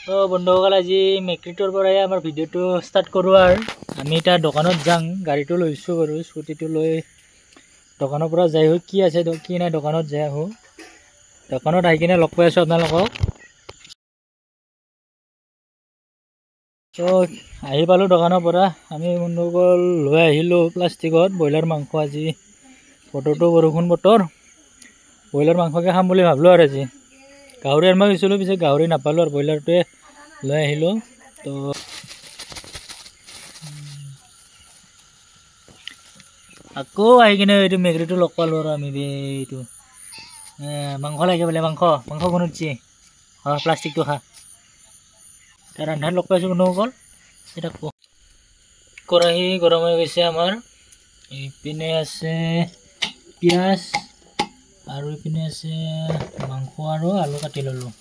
তো বন্ধুসকল আজি মেক্ৰিটোৰ পৰাই আমাৰ ভিডিঅ'টো ষ্টাৰ্ট কৰোঁ আৰু আমি এতিয়া দোকানত যাং গাড়ীটো লৈছোঁ বাৰু স্কুটিটো লৈ দোকানৰ পৰা যাই হৈ কি আছে কি নাই দোকানত যাই আহোঁ দোকানত আহি কিনে লগ পাই আছোঁ আপোনালোকক তো আহি পালোঁ দোকানৰ পৰা আমি বন্ধুসকল লৈ আহিলোঁ প্লাষ্টিকত ব্ৰইলাৰ মাংস আজি বতৰটো বৰষুণ বতৰ ব্ৰইলাৰ মাংসকে খাম বুলি ভাবিলোঁ আৰু আজি গাহৰি আনিব গৈছিলোঁ পিছে গাহৰি নাপালোঁ আৰু ব্ৰইলাৰটোৱে লৈ আহিলোঁ তো আকৌ আহি কিনে এইটো মেকুৰীটো লগ পালোঁ আৰু আমি এইটো মাংস লাগে বোলে মাংস বনাইছে প্লাষ্টিকটো খা তাৰ আন্ধাৰ লগ পাইছোঁ বন্ধুসকল এটা কেৰাহী গৰম হৈ গৈছে আমাৰ এইপিনে আছে পিঁয়াজ আৰু এইপিনে আছে মাংস আৰু আলু কাটি ল'লোঁ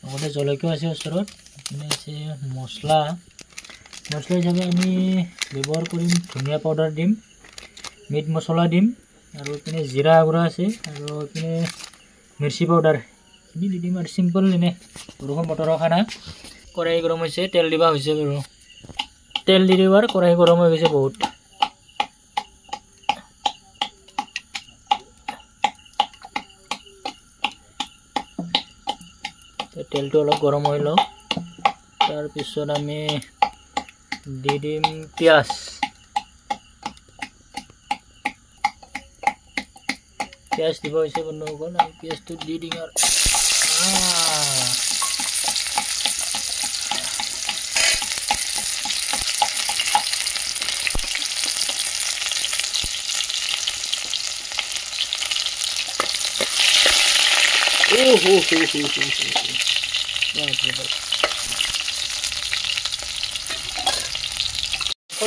লগতে জলকীয়া আছে ওচৰত এইপিনে আছে মছলা হিচাপে আমি ব্যৱহাৰ কৰিম ধনিয়া পাউডাৰ দিম মিট মছলা দিম আৰু এইপিনে জিৰা গুড়া আছে আৰু এইপিনে মিৰ্চি পাউডাৰ এইখিনি দি দিম আৰু চিম্পল এনে বৰষুণ বতৰৰ খানা কেৰাহী গৰম হৈছে তেল দিবা হৈছে বাৰু তেল দি দিবাৰ কেৰাহী গৰম হৈ গৈছে বহুত তেলটো অলপ গৰম হৈ লওক তাৰপিছত আমি দি দিম পিঁয়াজ দিব হৈছে বন্ধুসকল আমি পিঁয়াজটো দি দিম আৰু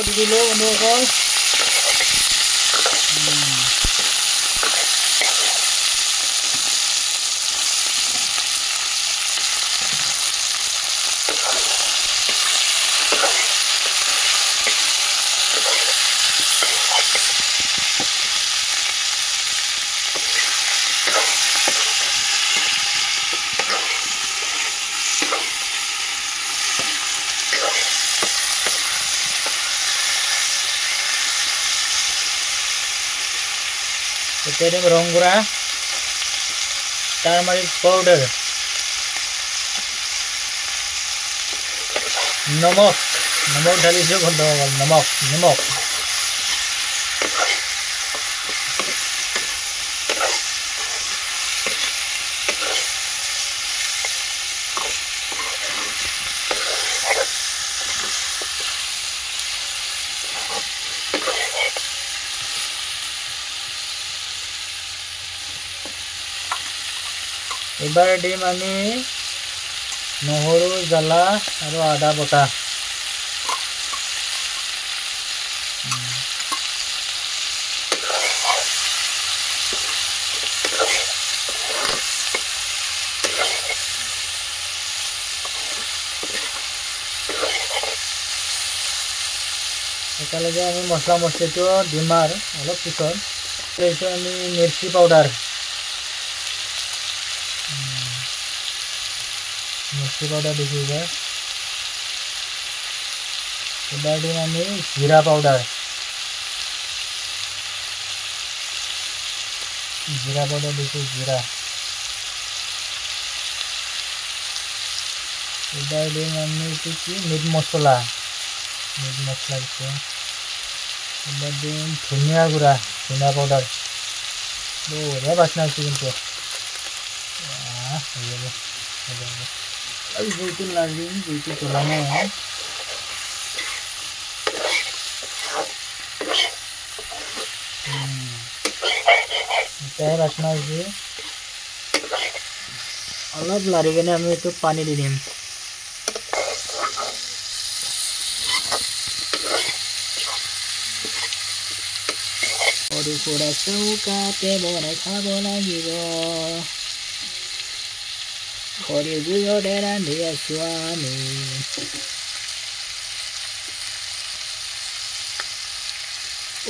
di dulu bondokol itu ada bawang gura turmeric powder namak ঢালি দিছো বন্ধুসকল নামক এবাৰ দিম আমি নহৰু জ্বালা আৰু আদা বটা একেলগে আমি মছলা মছলিটো দিম আৰু অলপ পিছত এইটো আমি মিৰ্চি পাউডাৰ দিছোঁ এবাৰ দিম আমি জিৰা পাউডাৰ দিছোঁ জিৰা এবাৰ দিম আমি এইটো কি মিট মছলা দিছোঁ এবাৰ দিম ধনিয়া গুড়া ধনিয়া পাউডাৰ বঢ়িয়া বাচনা হৈছে কিন্তু জুইটো লাগিম জুইটো জ্বলা নাই এতিয়াহে বাচনা হৈছে অলপ লাৰি কিনে আমি এইটো পানী দি দিম সৰু সুৰা চৌকাতে বনাই খাব লাগিব খৰি জুইতে ৰান্ধি আছোঁ আমি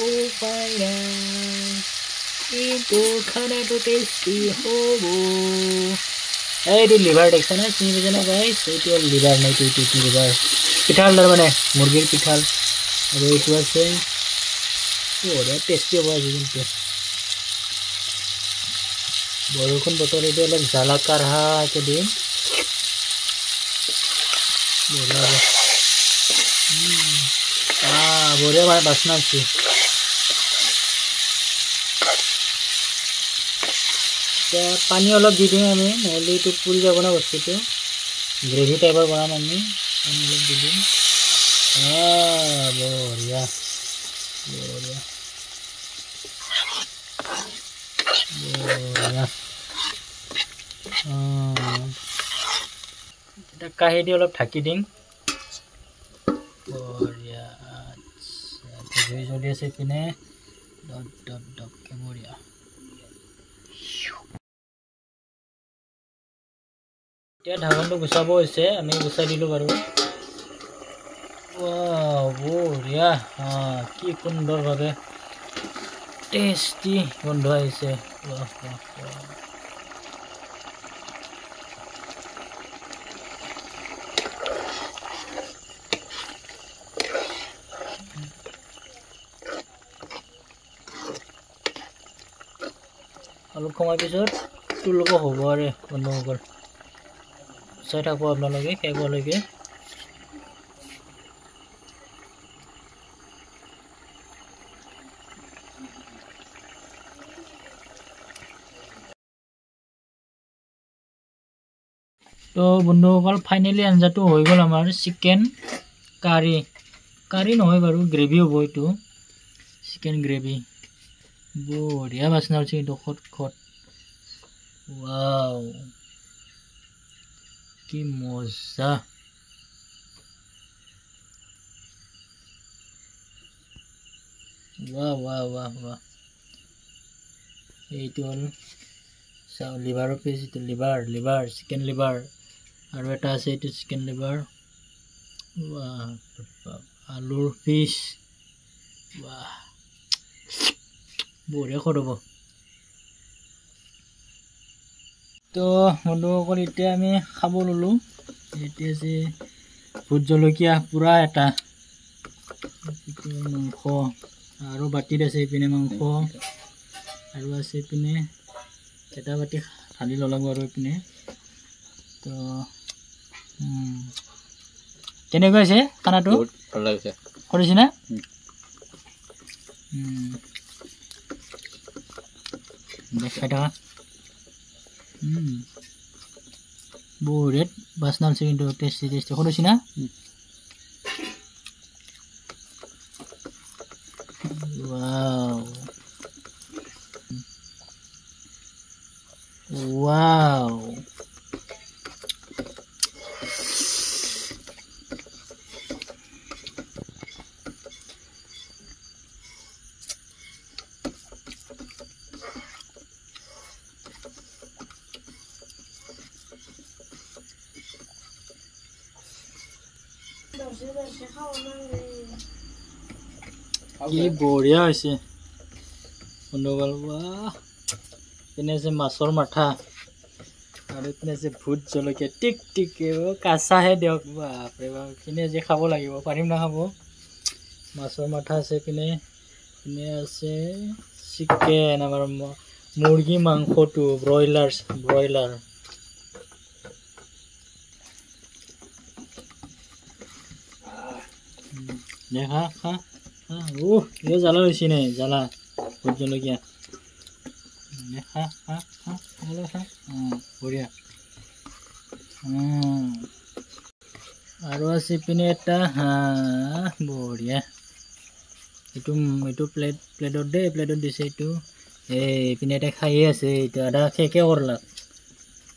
উপায় নাই কিন্তু খানাটো টেষ্টি হ'ব এইটো লিভাৰ দেখছা না চিনি পাইছা না গাইছ এইটো লিভাৰ নাই এইটো লিভাৰ পিঠাল তাৰমানে মুৰ্গীৰ পিঠাল আৰু এইটো আছে বঢ়িয়া টেষ্টি হ'ব আজি কিন্তু বৰষুণ বতৰ এইটো অলপ জ্বালা কাঢ়াকৈ দিম বঢ়িয়া বাচনা আছে পানী অলপ দি দিম আমি নহ'লে এইটো পুৰি যাব না বস্তুটো গ্ৰেভি টাইপৰ বনাম আমি পানী অলপ দি দিম বঢ়িয়া বঢ়িয়া বঢ়িয়া এটা কাঁহী দি অলপ ঢাকি দিম বঢ়িয়া জুই জ্বলি আছে পিনে দপকে বঢ়িয়া এতিয়া ঢাকনটো গুচাব হৈছে আমি গুচাই দিলোঁ বাৰু বঢ়িয়া কি সুন্দৰভাৱে টেষ্টি গোন্ধ আহিছে অলপ সময় পিছত তোলোকো হ'ব আৰু বন্ধুসকল চাই থাকো আপোনালোকে শেষলৈকে তো বন্ধুসকল ফাইনেলি আঞ্জাটো হৈ গ'ল আমাৰ চিকেন কাৰী নহয় বাৰু গ্ৰেভি হ'ব এইটো চিকেন গ্ৰেভি বঢ়িয়া বাচনা হৈছে কিন্তু খট ৱাও কি মজা বাহ এইটো হ'ল চাওঁ লিভাৰৰ পিচ এইটো লিভাৰ চিকেন লিভাৰ আৰু এটা আছে এইটো চিকেন লিভাৰ আলুৰ পিচ বঢ়িয়া খোৱাদ হ'ব তো বন্ধুসকল এতিয়া আমি খাব ল'লোঁ এতিয়া আছে ভোট জলকীয়া পুৰা এটা মাংস আৰু বাতিত আছে এইপিনে মাংস আৰু আছে এইপিনে এটা বাতি ঢালি ল'ব আৰু এইপিনে তো কেনেকুৱা হৈছে খানাটো ভাল লাগিছে কৰিছে না দেখাই থকা বঢ়িয়া বাচনা আছে কিন্তু টেষ্টি কৰিছে না wow কি বঢ়িয়া হৈছে বন্ধুসকল পিনে আছে মাছৰ মাথা আৰু পিনে আছে ভোট জলকীয়া টিক কাঁচাহে দিয়ক বাপৰে বাপ পিনে যে খাব লাগিব পাৰিম না খাব মাছৰ মাথা আছে পিনে আছে চিকেন আমাৰ মুৰ্গী মাংসটো ব্ৰইলাৰ দেখা খা ये জ্বালা হৈছে নে জ্বালা ভোট জলকীয়া খা বঢ়িয়া আৰু আছে পিনে এটা বঢ়িয়া এইটো প্লেটত দে প্লেটত দিছে এইটো এইপিনে এটা খায়ে আছে এইটো আধা শেষে কৰলাক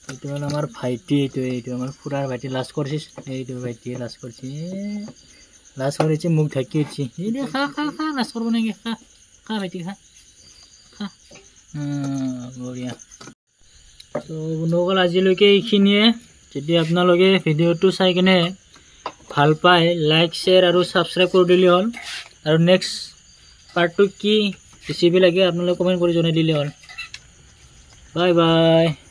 এইটো হ'ল আমাৰ ভাইটি এইটো আমাৰ খুৰাৰ ভাইটি লাজ কৰিছে এইটো ভাইটিয়ে লাজ কৰিছে লাজ কৰিছে মুখ ঢাকি উঠি এই দে খা লাজ কৰিব নেকি খা ভাইটি খা বঢ়িয়া তো বন্ধুসকল আজিলৈকে এইখিনিয়ে যদি আপোনালোকে ভিডিঅ'টো চাই কিনে ভাল পায় লাইক শ্বেয়াৰ আৰু ছাবস্ক্ৰাইব কৰি দিলে হ'ল আৰু নেক্সট পাৰ্টটো কি ৰেচিপি লাগে আপোনালোকে কমেণ্ট কৰি জনাই দিলে হ'ল বাই